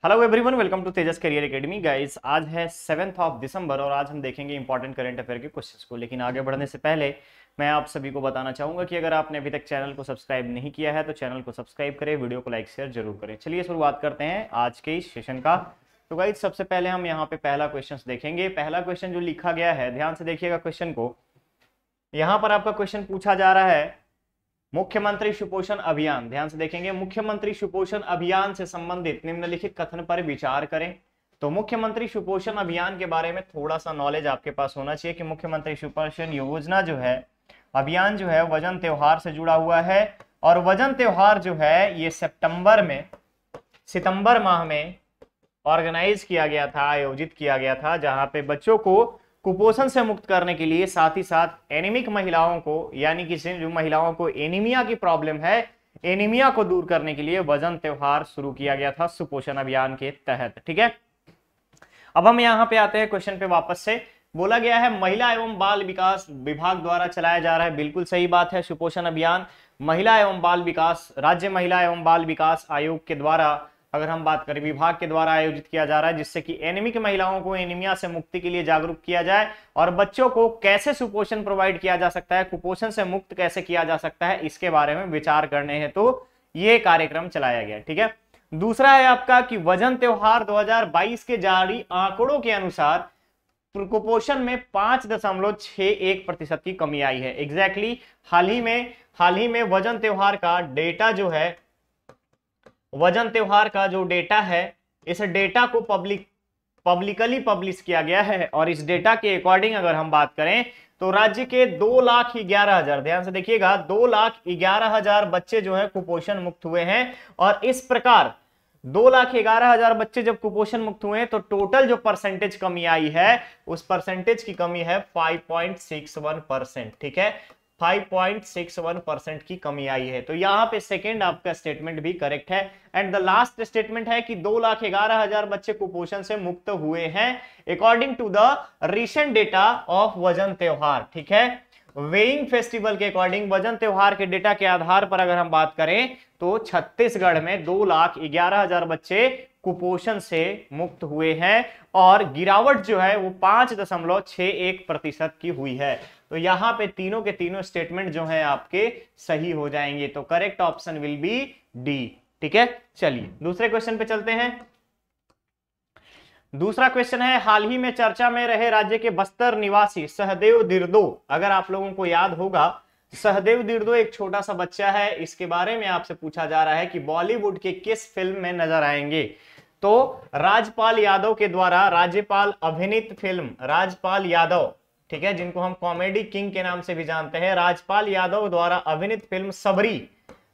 Hello everyone, welcome to Tejas career academy. Guys, आज है 7 दिसंबर और आज हम देखेंगे इंपॉर्टेंट करंट अफेयर के क्वेश्चंस को। लेकिन आगे बढ़ने से पहले मैं आप सभी को बताना चाहूंगा कि अगर आपने अभी तक चैनल को सब्सक्राइब नहीं किया है तो चैनल को सब्सक्राइब करें, वीडियो को लाइक शेयर जरूर करें। चलिए शुरुआत करते हैं आज के इस सेशन का। तो गाइस, सबसे पहले हम यहाँ पे पहला क्वेश्चन देखेंगे। पहला क्वेश्चन जो लिखा गया है, ध्यान से देखिएगा क्वेश्चन को। यहाँ पर आपका क्वेश्चन पूछा जा रहा है, मुख्यमंत्री सुपोषण अभियान, ध्यान से देखेंगे, मुख्यमंत्री सुपोषण अभियान से संबंधित निम्नलिखित कथन पर विचार करें। तो मुख्यमंत्री सुपोषण अभियान के बारे में थोड़ा सा नॉलेज आपके पास होना चाहिए कि मुख्यमंत्री सुपोषण योजना जो है, अभियान जो है, वजन त्योहार से जुड़ा हुआ है। और वजन त्योहार जो है ये सितंबर माह में ऑर्गेनाइज किया गया था, आयोजित किया गया था, जहां पे बच्चों को कुपोषण से मुक्त करने के लिए, साथ ही साथ एनीमिक महिलाओं को, यानी कि जो महिलाओं को एनीमिया की प्रॉब्लम है, एनीमिया को दूर करने के लिए वजन त्योहार शुरू किया गया था सुपोषण अभियान के तहत। ठीक है, अब हम यहाँ पे आते हैं क्वेश्चन पे वापस से। बोला गया है महिला एवं बाल विकास विभाग द्वारा चलाया जा रहा है। बिल्कुल सही बात है, सुपोषण अभियान महिला एवं बाल विकास, राज्य महिला एवं बाल विकास आयोग के द्वारा, अगर हम बात करें, विभाग के द्वारा आयोजित किया जा रहा है, जिससे कि एनीमिक महिलाओं को एनीमिया से मुक्ति के लिए जागरूक किया जाए और बच्चों को कैसे सुपोषण प्रोवाइड किया जा सकता है, कुपोषण से मुक्त कैसे किया जा सकता है, इसके बारे में विचार करने हैं तो ये कार्यक्रम चलाया गया। ठीक है, दूसरा है आपका कि वजन त्योहार 2022 के जारी आंकड़ों के अनुसार कुपोषण में 5.61% की कमी आई है। एग्जैक्टली हाल ही में वजन त्योहार का डेटा जो है, वजन त्योहार का जो डेटा है, इस डेटा को पब्लिकली पब्लिश किया गया है। और इस डेटा के अकॉर्डिंग अगर हम बात करें तो राज्य के 2,11,000, ध्यान से देखिएगा, 2,11,000 बच्चे जो है कुपोषण मुक्त हुए हैं। और इस प्रकार 2,11,000 बच्चे जब कुपोषण मुक्त हुए तो टोटल जो परसेंटेज कमी आई है, उस परसेंटेज की कमी है 5.61%। ठीक है, 5.61% की कमी आई है। तो यहाँ पे सेकेंड आपका स्टेटमेंट भी करेक्ट है। एंड द लास्ट स्टेटमेंट है कि 2,11,000 बच्चे कुपोषण से मुक्त हुए हैं according to the recent data of वजन त्योहार। ठीक है, वेइंग फेस्टिवल के अकॉर्डिंग, वजन त्योहार के डेटा के आधार पर अगर हम बात करें तो छत्तीसगढ़ में 2,11,000 बच्चे कुपोषण से मुक्त हुए हैं और गिरावट जो है वो 5.61% की हुई है। तो यहाँ पे तीनों के तीनों स्टेटमेंट जो है आपके सही हो जाएंगे। तो correct option will be D. ठीक है, चलिए दूसरे क्वेश्चन पे चलते हैं। दूसरा क्वेश्चन है, हाल ही में चर्चा में रहे राज्य के बस्तर निवासी सहदेव दिर्दो। अगर आप लोगों को याद होगा, सहदेव दिर्दो एक छोटा सा बच्चा है। इसके बारे में आपसे पूछा जा रहा है कि बॉलीवुड के किस फिल्म में नजर आएंगे। तो राजपाल यादव के द्वारा, राज्यपाल अभिनीत फिल्म राजपाल यादव, ठीक है, जिनको हम कॉमेडी किंग के नाम से भी जानते हैं, राजपाल यादव द्वारा अभिनीत फिल्म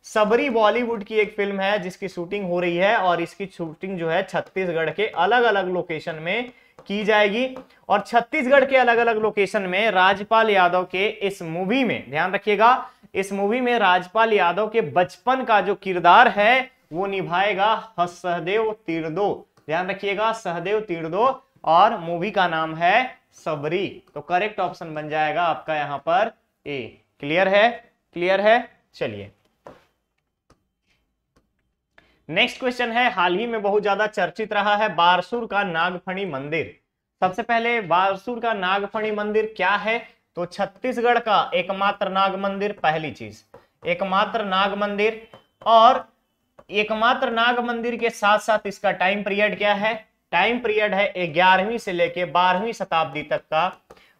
सबरी बॉलीवुड की एक फिल्म है जिसकी शूटिंग हो रही है। और इसकी शूटिंग जो है छत्तीसगढ़ के अलग अलग लोकेशन में की जाएगी। और छत्तीसगढ़ के अलग अलग लोकेशन में राजपाल यादव के इस मूवी में, ध्यान रखिएगा, इस मूवी में राजपाल यादव के बचपन का जो किरदार है वो निभाएगा सहदेव तिर्दो। ध्यान रखिएगा, सहदेव तिर्दो, और मूवी का नाम है सबरी। तो करेक्ट ऑप्शन बन जाएगा आपका यहां पर ए। क्लियर है? क्लियर है, चलिए नेक्स्ट क्वेश्चन है, हाल ही में बहुत ज्यादा चर्चित रहा है बारसूर का नागफणी मंदिर। सबसे पहले बारसूर का नागफणी मंदिर क्या है? तो छत्तीसगढ़ का एकमात्र नाग मंदिर, पहली चीज एकमात्र नाग मंदिर। और एकमात्र नाग मंदिर के साथ साथ इसका टाइम पीरियड क्या है? टाइम पीरियड है 11वीं से लेके 12वीं शताब्दी तक का,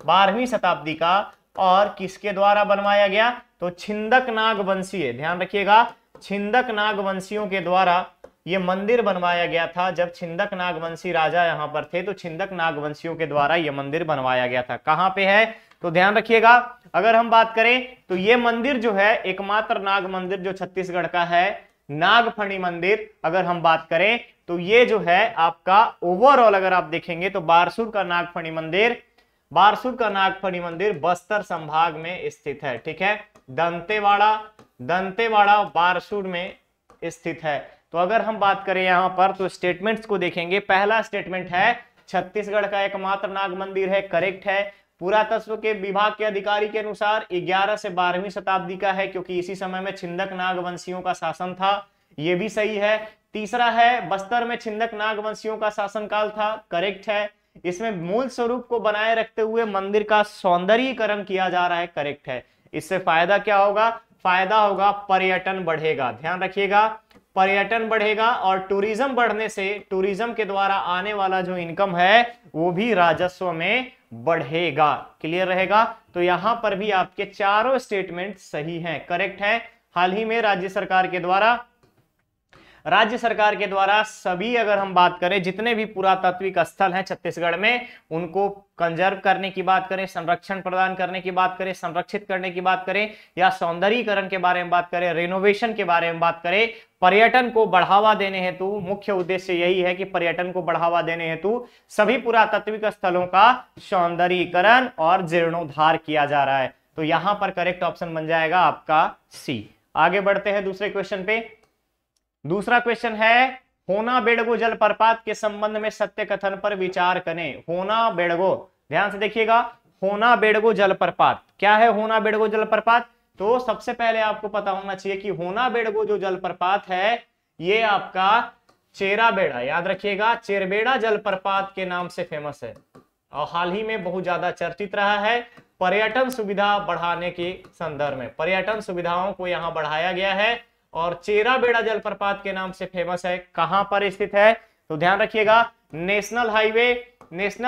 12वीं शताब्दी का। और किसके द्वारा बनवाया गया? तो छिंदक नाग वंशीय, ध्यान रखिएगा, छिंदक नाग वंशियों के द्वारा यह मंदिर बनवाया गया था। जब छिंदक नागवंशी राजा यहां पर थे तो छिंदक नागवंशियों के द्वारा यह मंदिर बनवाया गया था। कहां पे है? तो ध्यान रखिएगा, अगर हम बात करें तो यह मंदिर जो है, एकमात्र नाग मंदिर जो छत्तीसगढ़ का है, नागफणी मंदिर, अगर हम बात करें तो ये जो है आपका ओवरऑल अगर आप देखेंगे तो बारसूर का नागफणी मंदिर बस्तर संभाग में स्थित है। ठीक है, दंतेवाड़ा बारसूर में स्थित है। तो अगर हम बात करें यहां पर तो स्टेटमेंट्स को देखेंगे। पहला स्टेटमेंट है छत्तीसगढ़ का एकमात्र नाग मंदिर है, करेक्ट है। पुरातत्व के विभाग के अधिकारी के अनुसार 11 से 12वीं शताब्दी का है, क्योंकि इसी समय में छिंदक नागवंशियों का शासन था, ये भी सही है। तीसरा है बस्तर में छिंदक नागवंशियों का शासनकाल था, करेक्ट है। इसमें मूल स्वरूप को बनाए रखते हुए मंदिर का सौंदर्यीकरण किया जा रहा है, करेक्ट है। इससे फायदा क्या होगा? फायदा होगा पर्यटन बढ़ेगा, ध्यान रखिएगा, पर्यटन बढ़ेगा और टूरिज्म बढ़ने से टूरिज्म के द्वारा आने वाला जो इनकम है वो भी राजस्व में बढ़ेगा, क्लियर रहेगा। तो यहां पर भी आपके चारों स्टेटमेंट सही हैं, करेक्ट है। हाल ही में राज्य सरकार के द्वारा सभी, अगर हम बात करें जितने भी पुरातात्विक स्थल हैं छत्तीसगढ़ में, उनको कंजर्व करने की बात करें, संरक्षण प्रदान करने की बात करें, संरक्षित करने की बात करें, या सौंदर्यीकरण के बारे में बात करें, रेनोवेशन के बारे में बात करें, पर्यटन को बढ़ावा देने हेतु मुख्य उद्देश्य यही है कि पर्यटन को बढ़ावा देने हेतु सभी पुरातात्विक स्थलों का सौंदर्यीकरण और जीर्णोद्धार किया जा रहा है। तो यहां पर करेक्ट ऑप्शन बन जाएगा आपका सी। आगे बढ़ते हैं दूसरे क्वेश्चन पे। दूसरा क्वेश्चन है होना बेड़गो जलप्रपात के संबंध में सत्य कथन पर विचार करें। होना बेड़गो, ध्यान से देखिएगा, होना बेड़गो जलप्रपात क्या है? होना बेड़गो जलप्रपात, तो सबसे पहले आपको पता होना चाहिए कि होना बेड़गो जो जलप्रपात है ये आपका चेराबेड़ा, याद रखिएगा, चेरबेड़ा जलप्रपात के नाम से फेमस है और हाल ही में बहुत ज्यादा चर्चित रहा है। पर्यटन सुविधा बढ़ाने के संदर्भ में पर्यटन सुविधाओं को यहां बढ़ाया गया है और चेराबेड़ा जलप्रपात के नाम से फेमस है। कहां पर स्थित है? तो ध्यान रखिएगा, नेशनल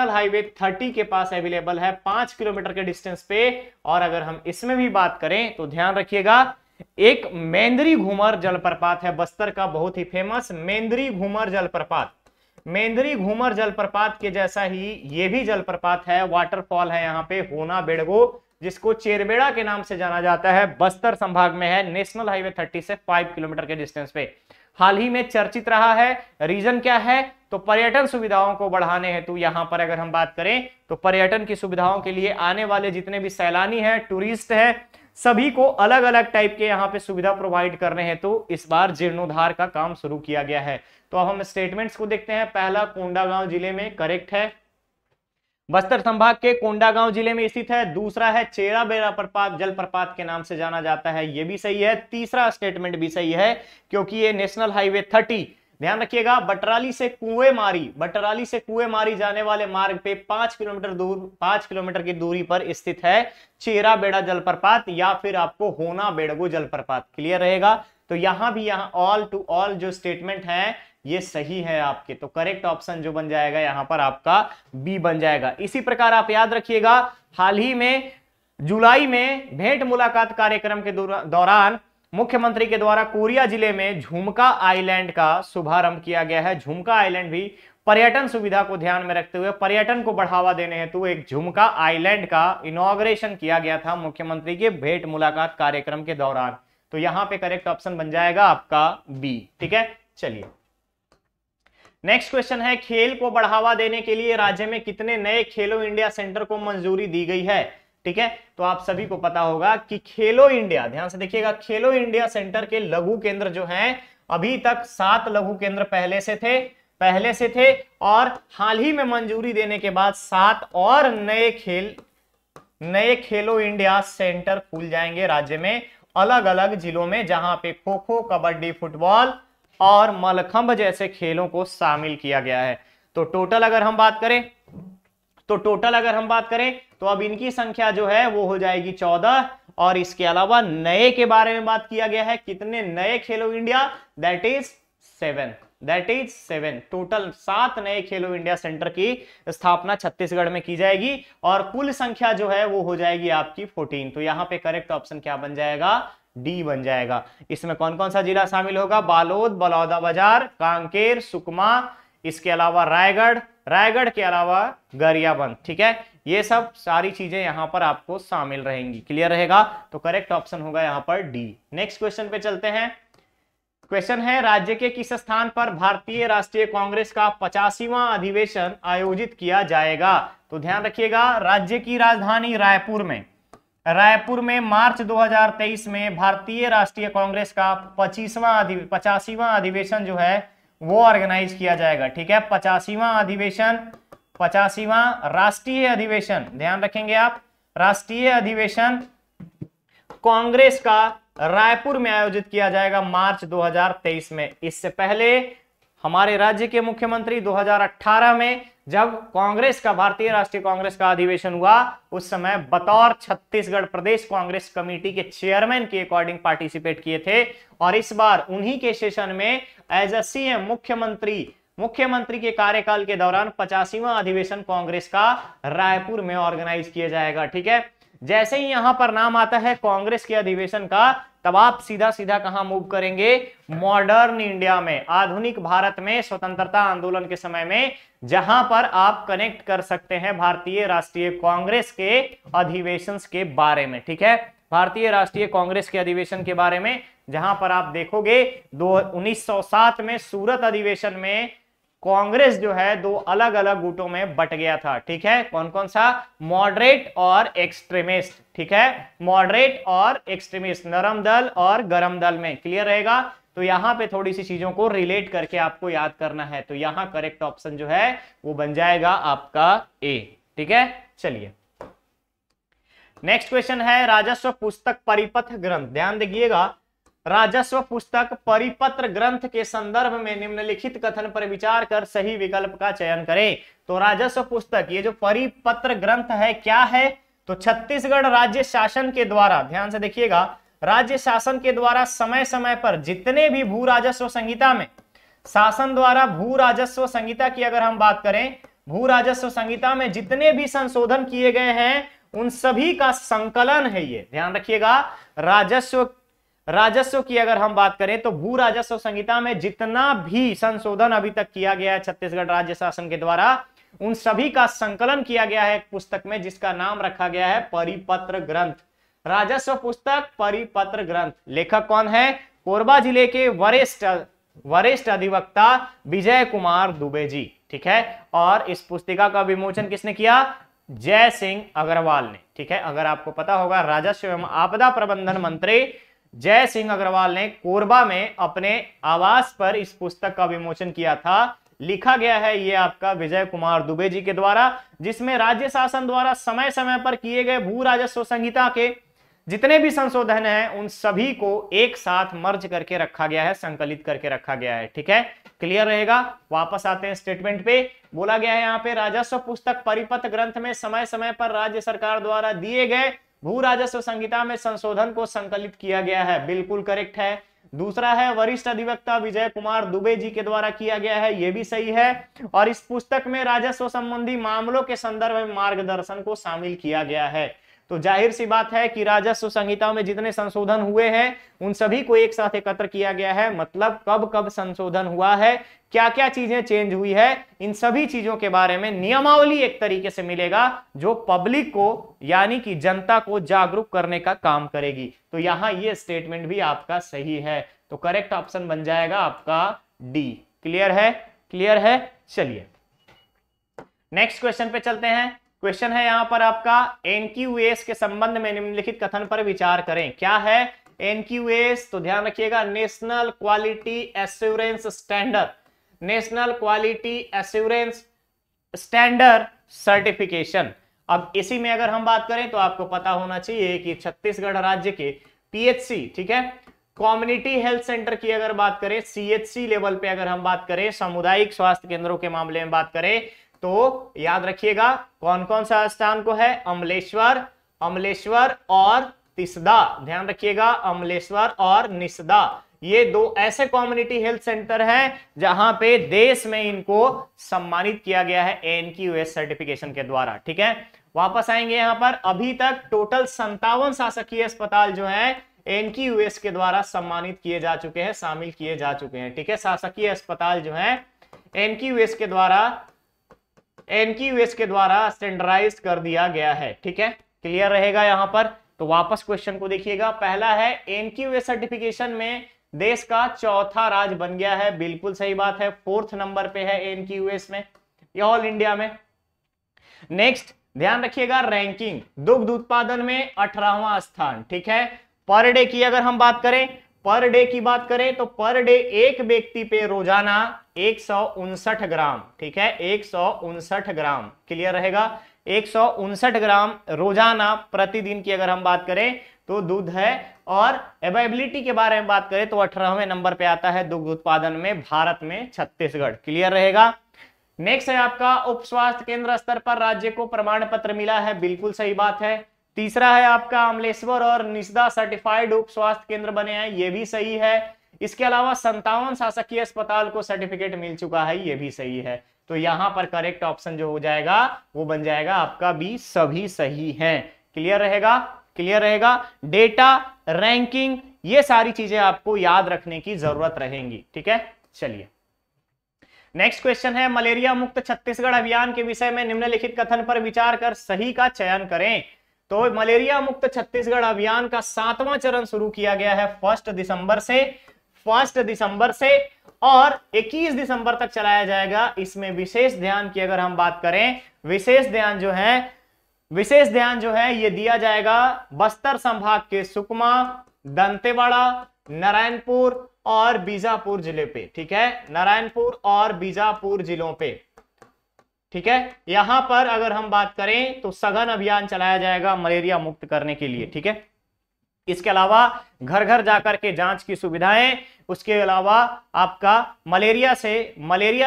हाईवे 30 के पास अवेलेबल है, 5 किलोमीटर के डिस्टेंस पे। और अगर हम इसमें भी बात करें तो ध्यान रखिएगा, एक मेंद्री घूमर जलप्रपात है बस्तर का, बहुत ही फेमस मेंद्री घूमर जलप्रपात। मेंद्री घूमर जलप्रपात के जैसा ही ये भी जलप्रपात है, वाटरफॉल है यहाँ पे होना बेड़गो, जिसको चेरबेड़ा के नाम से जाना जाता है, बस्तर संभाग में है, नेशनल हाईवे 30 से 5 किलोमीटर के डिस्टेंस पे। हाल ही में चर्चित रहा है। रीजन क्या है? तो पर्यटन सुविधाओं को बढ़ाने हेतु यहां पर अगर हम बात करें तो पर्यटन की सुविधाओं के लिए आने वाले जितने भी सैलानी हैं, टूरिस्ट हैं, सभी को अलग अलग टाइप के यहाँ पे सुविधा प्रोवाइड करने हेतु इस बार जीर्णोद्धार का काम शुरू किया गया है। तो अब हम स्टेटमेंट्स को देखते हैं। पहला कोंडागांव जिले में, करेक्ट है, बस्तर संभाग के कोंडागांव जिले में स्थित है। दूसरा है चेराबेड़ा प्रपात जलप्रपात के नाम से जाना जाता है, यह भी सही है। तीसरा स्टेटमेंट भी सही है क्योंकि ये नेशनल हाईवे 30, ध्यान रखिएगा, बटराली से कुएमारी जाने वाले मार्ग पे 5 किलोमीटर की दूरी पर स्थित है चेराबेड़ा जलप्रपात या फिर आपको होना बेड़गो जलप्रपात, क्लियर रहेगा। तो यहां भी ऑल टू ऑल जो स्टेटमेंट है ये सही है आपके, तो करेक्ट ऑप्शन जो बन जाएगा यहां पर आपका बी बन जाएगा। इसी प्रकार आप याद रखिएगा, हाल ही में जुलाई में भेंट मुलाकात कार्यक्रम के दौरान मुख्यमंत्री के द्वारा कोरिया जिले में झुमका आइलैंड का शुभारंभ किया गया है। झुमका आइलैंड भी पर्यटन सुविधा को ध्यान में रखते हुए पर्यटन को बढ़ावा देने हेतु एक झुमका आइलैंड का इनॉग्रेशन किया गया था मुख्यमंत्री के भेंट मुलाकात कार्यक्रम के दौरान। तो यहां पे करेक्ट ऑप्शन बन जाएगा आपका बी, ठीक है। चलिए नेक्स्ट क्वेश्चन है, खेल को बढ़ावा देने के लिए राज्य में कितने नए खेलो इंडिया सेंटर को मंजूरी दी गई है? ठीक है, तो आप सभी को पता होगा कि खेलो इंडिया, ध्यान से देखिएगा, खेलो इंडिया सेंटर के लघु केंद्र जो हैं अभी तक 7 लघु केंद्र पहले से थे और हाल ही में मंजूरी देने के बाद 7 और नए खेलो इंडिया सेंटर खुल जाएंगे राज्य में अलग अलग जिलों में, जहां पे खो खो, कबड्डी, फुटबॉल और मलखंभ जैसे खेलों को शामिल किया गया है। तो टोटल अगर हम बात करें तो अब इनकी संख्या जो है वो हो जाएगी 14 और इसके अलावा नए के बारे में बात किया गया है, कितने नए खेलो इंडिया, दैट इज 7, टोटल 7 नए खेलो इंडिया सेंटर की स्थापना छत्तीसगढ़ में की जाएगी और कुल संख्या जो है वो हो जाएगी आपकी 14। तो यहां पे करेक्ट ऑप्शन क्या बन जाएगा? डी बन जाएगा। इसमें कौन कौन सा जिला शामिल होगा? बालोद, बलौदाबाजार, कांकेर, सुकमा, इसके अलावा रायगढ़ के अलावा गरियाबंद, ठीक है, ये सब सारी चीजें यहां पर आपको शामिल रहेंगी, क्लियर रहेगा। तो करेक्ट ऑप्शन होगा यहां पर डी। नेक्स्ट क्वेश्चन पे चलते हैं। क्वेश्चन है, राज्य के किस स्थान पर भारतीय राष्ट्रीय कांग्रेस का 85वां अधिवेशन आयोजित किया जाएगा? तो ध्यान रखिएगा, राज्य की राजधानी रायपुर में मार्च 2023 में भारतीय राष्ट्रीय कांग्रेस का 85वां अधिवेशन जो है वो ऑर्गेनाइज किया जाएगा, ठीक है। 85वां राष्ट्रीय अधिवेशन, ध्यान रखेंगे आप, राष्ट्रीय अधिवेशन कांग्रेस का रायपुर में आयोजित किया जाएगा मार्च 2023 में। इससे पहले हमारे राज्य के मुख्यमंत्री 2018 में जब कांग्रेस का, भारतीय राष्ट्रीय कांग्रेस का अधिवेशन हुआ, उस समय बतौर छत्तीसगढ़ प्रदेश कांग्रेस कमेटी के चेयरमैन के अकॉर्डिंग पार्टिसिपेट किए थे। और इस बार उन्हीं के सेशन में एज अ सीएम, मुख्यमंत्री के कार्यकाल के दौरान 85वां अधिवेशन कांग्रेस का रायपुर में ऑर्गेनाइज किया जाएगा। ठीक है, जैसे ही यहां पर नाम आता है कांग्रेस के अधिवेशन का, तब आप सीधा सीधा कहां मूव करेंगे, मॉडर्न इंडिया में, आधुनिक भारत में, स्वतंत्रता आंदोलन के समय में, जहां पर आप कनेक्ट कर सकते हैं भारतीय राष्ट्रीय कांग्रेस के अधिवेशन के बारे में। ठीक है, भारतीय राष्ट्रीय कांग्रेस के अधिवेशन के बारे में, जहां पर आप देखोगे 1907 में सूरत अधिवेशन में कांग्रेस जो है दो अलग अलग गुटों में बट गया था। ठीक है, कौन कौन सा, मॉडरेट और एक्सट्रीमिस्ट। ठीक है, मॉडरेट और एक्सट्रीमिस्ट, नरम दल और गरम दल में। क्लियर रहेगा। तो यहां पे थोड़ी सी चीजों को रिलेट करके आपको याद करना है। तो यहां करेक्ट ऑप्शन जो है वो बन जाएगा आपका ए। ठीक है, चलिए नेक्स्ट क्वेश्चन है राजस्व पुस्तक परिपथ ग्रंथ। ध्यान दीजिएगा, राजस्व पुस्तक परिपत्र ग्रंथ के संदर्भ में निम्नलिखित कथन पर विचार कर सही विकल्प का चयन करें। तो राजस्व पुस्तक, ये जो परिपत्र ग्रंथ है क्या है, तो छत्तीसगढ़ राज्य शासन के द्वारा, ध्यान से देखिएगा, राज्य शासन के द्वारा समय समय पर जितने भी भू राजस्व संहिता में, शासन द्वारा भू राजस्व संहिता की अगर हम बात करें, भू राजस्व संहिता में जितने भी संशोधन किए गए हैं उन सभी का संकलन है ये। ध्यान रखिएगा, राजस्व की अगर हम बात करें तो भू राजस्व संहिता में जितना भी संशोधन अभी तक किया गया है छत्तीसगढ़ राज्य शासन के द्वारा, उन सभी का संकलन किया गया है एक पुस्तक में जिसका नाम रखा गया है परिपत्र ग्रंथ। राजस्व पुस्तक परिपत्र ग्रंथ। लेखक कौन है, कोरबा जिले के वरिष्ठ अधिवक्ता विजय कुमार दुबे जी। ठीक है, और इस पुस्तिका का विमोचन किसने किया, जय सिंह अग्रवाल ने। ठीक है, अगर आपको पता होगा, राजस्व एवं आपदा प्रबंधन मंत्री जय सिंह अग्रवाल ने कोरबा में अपने आवास पर इस पुस्तक का विमोचन किया था। लिखा गया है ये आपका विजय कुमार दुबे जी के द्वारा, जिसमें राज्य शासन द्वारा समय समय पर किए गए भू राजस्व संहिता के जितने भी संशोधन हैं उन सभी को एक साथ मर्ज करके रखा गया है, संकलित करके रखा गया है। ठीक है, क्लियर रहेगा। वापस आते हैं स्टेटमेंट पे। बोला गया है यहाँ पे राजस्व पुस्तक परिपत्र ग्रंथ में समय समय पर राज्य सरकार द्वारा दिए गए भू राजस्व संहिता में संशोधन को संकलित किया गया है। बिल्कुल करेक्ट है। दूसरा है वरिष्ठ अधिवक्ता विजय कुमार दुबे जी के द्वारा किया गया है, यह भी सही है। और इस पुस्तक में राजस्व संबंधी मामलों के संदर्भ में मार्गदर्शन को शामिल किया गया है। तो जाहिर सी बात है कि राजस्व संहिता में जितने संशोधन हुए हैं उन सभी को एक साथ एकत्र किया गया है। मतलब कब कब संशोधन हुआ है, क्या क्या चीजें चेंज हुई है, इन सभी चीजों के बारे में नियमावली एक तरीके से मिलेगा जो पब्लिक को यानी कि जनता को जागरूक करने का काम करेगी। तो यहां ये स्टेटमेंट भी आपका सही है। तो करेक्ट ऑप्शन बन जाएगा आपका डी। क्लियर है, क्लियर है। चलिए नेक्स्ट क्वेश्चन पे चलते हैं। क्वेश्चन है यहां पर आपका एनक्यूएस के संबंध में निम्नलिखित कथन पर विचार करें। क्या है एनक्यूएस, तो ध्यान रखिएगा, national quality assurance standard, national quality assurance standard certification. अब इसी में अगर हम बात करें तो आपको पता होना चाहिए कि छत्तीसगढ़ राज्य के पीएचसी, ठीक है, कम्युनिटी हेल्थ सेंटर की अगर बात करें, सीएचसी लेवल पे अगर हम बात करें, सामुदायिक स्वास्थ्य केंद्रों के मामले में बात करें, तो याद रखिएगा कौन कौन सा स्थान को है, अमलेश्वर और तिसदा। ध्यान रखिएगा, अमलेश्वर और निसदा, ये दो ऐसे कम्युनिटी हेल्थ सेंटर हैं जहां पे देश में इनको सम्मानित किया गया है एनक्यूएस सर्टिफिकेशन के द्वारा। ठीक है, वापस आएंगे यहां पर। अभी तक टोटल 57 शासकीय अस्पताल जो है एनक्यूएस के द्वारा सम्मानित किए जा चुके हैं, शामिल किए जा चुके हैं। ठीक है, शासकीय अस्पताल जो है एनक्यूएस के द्वारा स्टैंडर्डाइज कर दिया गया है। ठीक है, क्लियर रहेगा यहां पर। तो वापस क्वेश्चन को देखिएगा। पहला है एनक्यूएस सर्टिफिकेशन में देश का चौथा राज्य बन गया है। बिल्कुल सही बात है, 4th नंबर पे है एनक्यूएस में, ये ऑल इंडिया में। नेक्स्ट ध्यान रखिएगा, रैंकिंग दुग्ध उत्पादन में 18वां स्थान। ठीक है, पर डे की अगर हम बात करें, पर डे की बात करें तो पर डे एक व्यक्ति पे रोजाना 159 ग्राम, ठीक है, 159 ग्राम, क्लियर रहेगा, 159 ग्राम रोजाना प्रतिदिन की अगर हम बात करें तो दूध है और अवेलेबिलिटी के बारे में बात करें तो 18वें नंबर पे आता है दुग्ध उत्पादन में भारत में छत्तीसगढ़। क्लियर रहेगा। नेक्स्ट है आपका उप स्वास्थ्य केंद्र स्तर पर राज्य को प्रमाण पत्र मिला है, बिल्कुल सही बात है। तीसरा है आपका अमलेश्वर और निस्दा सर्टिफाइड उप स्वास्थ्य केंद्र बने हैं, ये भी सही है। इसके अलावा 57 शासकीय अस्पताल को सर्टिफिकेट मिल चुका है, ये भी सही है। तो यहां पर करेक्ट ऑप्शन जो हो जाएगा वो बन जाएगा आपका बी, सभी सही हैं। क्लियर रहेगा, क्लियर रहेगा। डेटा, रैंकिंग, ये सारी चीजें आपको याद रखने की जरूरत रहेंगी। ठीक है, चलिए नेक्स्ट क्वेश्चन है, मलेरिया मुक्त छत्तीसगढ़ अभियान के विषय में निम्नलिखित कथन पर विचार कर सही का चयन करें। तो मलेरिया मुक्त छत्तीसगढ़ अभियान का 7वां चरण शुरू किया गया है 1 दिसंबर से और 21 दिसंबर तक चलाया जाएगा। इसमें विशेष ध्यान की अगर हम बात करें, विशेष ध्यान जो है ये दिया जाएगा बस्तर संभाग के सुकमा, दंतेवाड़ा, नारायणपुर और बीजापुर जिले पे। ठीक है, नारायणपुर और बीजापुर जिलों पे। ठीक है, यहां पर अगर हम बात करें तो सघन अभियान चलाया जाएगा मलेरिया मुक्त करने के लिए। ठीक है, इसके अलावा घर घर जाकर के जांच की सुविधाएं, उसके अलावा आपका मलेरिया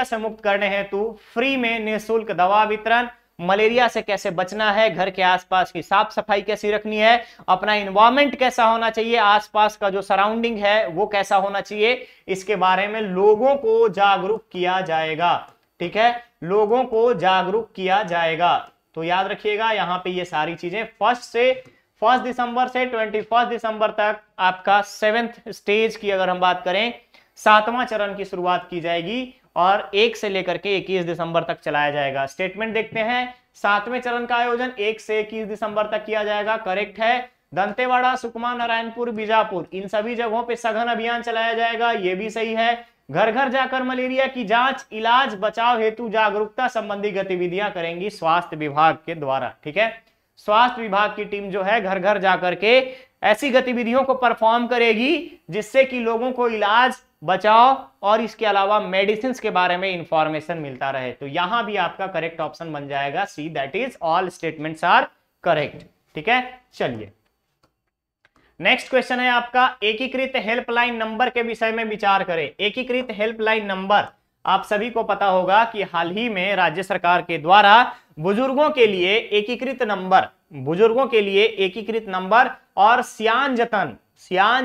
से मुक्त करने हेतु फ्री में निःशुल्क दवा वितरण, मलेरिया से कैसे बचना है, घर के आसपास की साफ सफाई कैसी रखनी है, अपना इन्वायरमेंट कैसा होना चाहिए, आसपास का जो सराउंडिंग है वो कैसा होना चाहिए, इसके बारे में लोगों को जागरूक किया जाएगा। ठीक है, लोगों को जागरूक किया जाएगा। तो याद रखिएगा यहां पे ये सारी चीजें 1 दिसंबर से 21 दिसंबर तक आपका 7th स्टेज की अगर हम बात करें 7वां चरण की शुरुआत की जाएगी और 1 से लेकर के 21 दिसंबर तक चलाया जाएगा। स्टेटमेंट देखते हैं, 7वें चरण का आयोजन 1 से 21 दिसंबर तक किया जाएगा, करेक्ट है। दंतेवाड़ा, सुकमा, नारायणपुर, बीजापुर, इन सभी जगहों पे सघन अभियान चलाया जाएगा, ये भी सही है। घर घर जाकर मलेरिया की जांच, इलाज, बचाव हेतु जागरूकता संबंधी गतिविधियां करेंगी स्वास्थ्य विभाग के द्वारा। ठीक है, स्वास्थ्य विभाग की टीम जो है घर घर जाकर के ऐसी गतिविधियों को परफॉर्म करेगी जिससे कि लोगों को इलाज, बचाव और इसके अलावा मेडिसिन के बारे में इंफॉर्मेशन मिलता रहे। तो यहां भी आपका करेक्ट ऑप्शन बन जाएगा C, that is all statements are correct. ठीक है, चलिए नेक्स्ट क्वेश्चन है आपका, एकीकृत हेल्पलाइन नंबर के विषय में विचार करें। एकीकृत हेल्पलाइन नंबर, आप सभी को पता होगा कि हाल ही में राज्य सरकार के द्वारा बुजुर्गों के लिए एकीकृत नंबर और सियान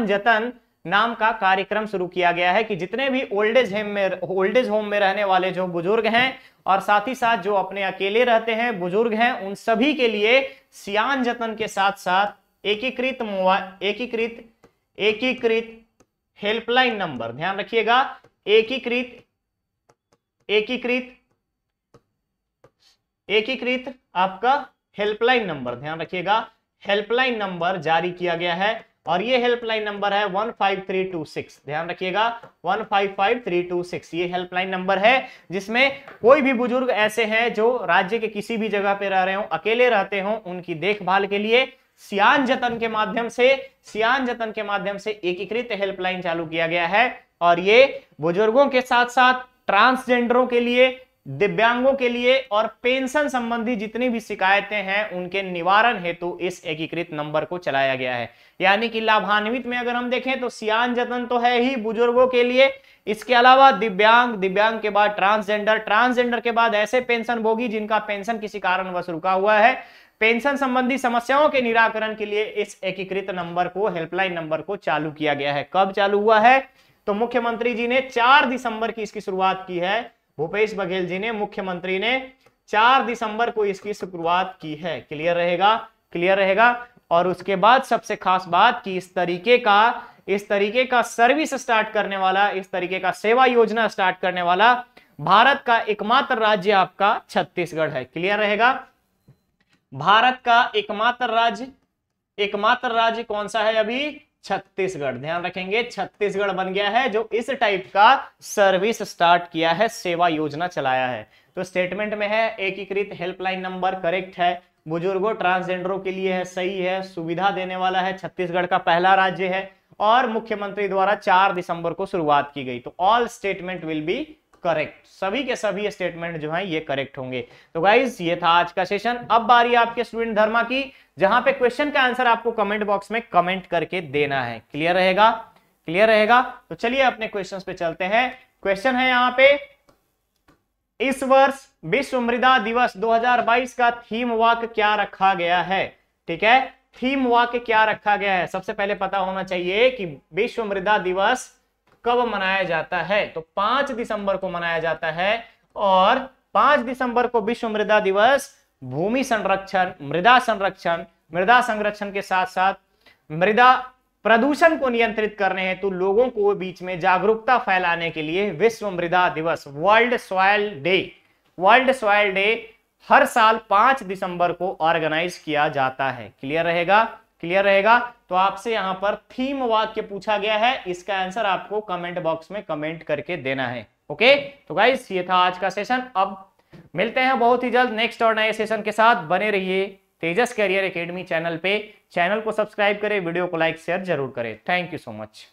जतन नाम का कार्यक्रम शुरू किया गया है कि जितने भी ओल्डेज होम में रहने वाले जो बुजुर्ग हैं और साथ ही साथ जो अपने अकेले रहते हैं बुजुर्ग हैं, उन सभी के लिए सियान जतन के साथ साथ एकीकृत हेल्पलाइन नंबर, ध्यान रखिएगा, एकीकृत आपका हेल्पलाइन नंबर, ध्यान रखिएगा, हेल्पलाइन नंबर जारी किया गया है और ये हेल्पलाइन नंबर है 15326, ध्यान रखिएगा 155 ये हेल्पलाइन नंबर है जिसमें कोई भी बुजुर्ग ऐसे हैं जो राज्य के किसी भी जगह पे रह रहे हो, अकेले रहते हो, उनकी देखभाल के लिए सियान जतन के माध्यम से एकीकृत हेल्पलाइन चालू किया गया है। और ये बुजुर्गों के साथ साथ ट्रांसजेंडरों के लिए, दिव्यांगों के लिए और पेंशन संबंधी जितनी भी शिकायतें हैं उनके निवारण हेतु इस एकीकृत नंबर को चलाया गया है। यानी कि लाभान्वित में अगर हम देखें तो सियान जतन तो है ही बुजुर्गों के लिए, इसके अलावा दिव्यांग के बाद ट्रांसजेंडर के बाद ऐसे पेंशन भोगी जिनका पेंशन किसी कारणवश रुका हुआ है, पेंशन संबंधी समस्याओं के निराकरण के लिए इस एकीकृत नंबर को, हेल्पलाइन नंबर को चालू किया गया है। कब चालू हुआ है? तो मुख्यमंत्री जी ने 4 दिसंबर की इसकी शुरुआत की है। भूपेश बघेल जी ने, मुख्यमंत्री ने 4 दिसंबर को इसकी शुरुआत की है। क्लियर रहेगा। और उसके बाद सबसे खास बात कि इस तरीके का सर्विस स्टार्ट करने वाला, इस तरीके का सेवा योजना स्टार्ट करने वाला भारत का एकमात्र राज्य आपका छत्तीसगढ़ है। क्लियर रहेगा। भारत का एकमात्र राज्य कौन सा है अभी? छत्तीसगढ़। ध्यान रखेंगे, छत्तीसगढ़ बन गया है जो इस टाइप का सर्विस स्टार्ट किया है, सेवा योजना चलाया है। तो स्टेटमेंट में है एकीकृत हेल्पलाइन नंबर, करेक्ट है। बुजुर्गों, ट्रांसजेंडरों के लिए है, सही है। सुविधा देने वाला है, छत्तीसगढ़ का पहला राज्य है और मुख्यमंत्री द्वारा 4 दिसंबर को शुरुआत की गई। तो all statement will be correct, सभी के सभी स्टेटमेंट जो है ये करेक्ट होंगे। तो गाइज ये था आज का सेशन। अब बारी आपके स्टूडेंट धर्मा की, जहां पे क्वेश्चन का आंसर आपको कमेंट बॉक्स में कमेंट करके देना है। क्लियर रहेगा? क्लियर रहेगा। तो चलिए अपने क्वेश्चंस पे चलते हैं। क्वेश्चन है यहाँ पे, इस वर्ष विश्व मृदा दिवस 2022 का थीम वाक्य क्या रखा गया है? ठीक है, थीम वाक्य क्या रखा गया है? सबसे पहले पता होना चाहिए कि विश्व मृदा दिवस कब मनाया जाता है। तो 5 दिसंबर को मनाया जाता है, और 5 दिसंबर को विश्व मृदा दिवस भूमि संरक्षण, मृदा संरक्षण के साथ साथ मृदा प्रदूषण को नियंत्रित करने हेतु लोगों को बीच में जागरूकता फैलाने के लिए विश्व मृदा दिवस, वर्ल्ड सॉइल डे हर साल 5 दिसंबर को ऑर्गेनाइज किया जाता है। क्लियर रहेगा? क्लियर रहेगा। तो आपसे यहां पर थीम वाक्य पूछा गया है, इसका आंसर आपको कमेंट बॉक्स में कमेंट करके देना है। ओके, तो गाइस ये था आज का सेशन। अब मिलते हैं बहुत ही जल्द नेक्स्ट और नए सेशन के साथ। बने रहिए तेजस कैरियर एकेडमी चैनल पे। चैनल को सब्सक्राइब करें, वीडियो को लाइक शेयर जरूर करें। Thank you so much.